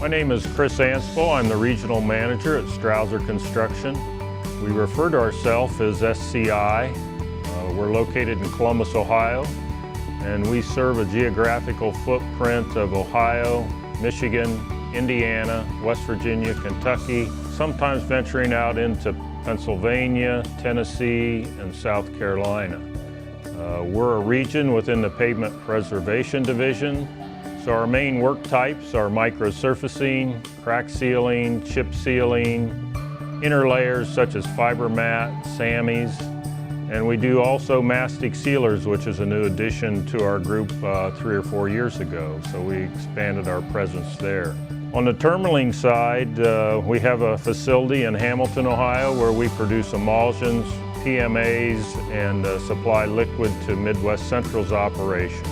My name is Chris Anspel. I'm the regional manager at Strawser Construction. We refer to ourselves as SCI. We're located in Columbus, Ohio, and we serve a geographical footprint of Ohio, Michigan, Indiana, West Virginia, Kentucky, sometimes venturing out into Pennsylvania, Tennessee, and South Carolina. We're a region within the Pavement Preservation Division, so our main work types are microsurfacing, crack sealing, chip sealing, inner layers such as fiber mat, SAMIs, and we do also mastic sealers, which is a new addition to our group 3 or 4 years ago, so we expanded our presence there. On the tourmaline side, we have a facility in Hamilton, Ohio, where we produce emulsions, PMAs, and supply liquid to Midwest Central's operations.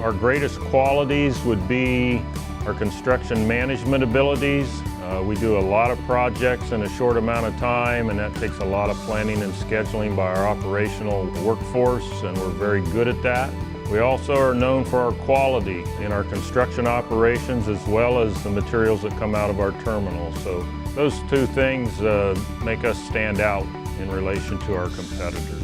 Our greatest qualities would be our construction management abilities. We do a lot of projects in a short amount of time, and that takes a lot of planning and scheduling by our operational workforce, and we're very good at that. We also are known for our quality in our construction operations as well as the materials that come out of our terminals. So those two things make us stand out in relation to our competitors.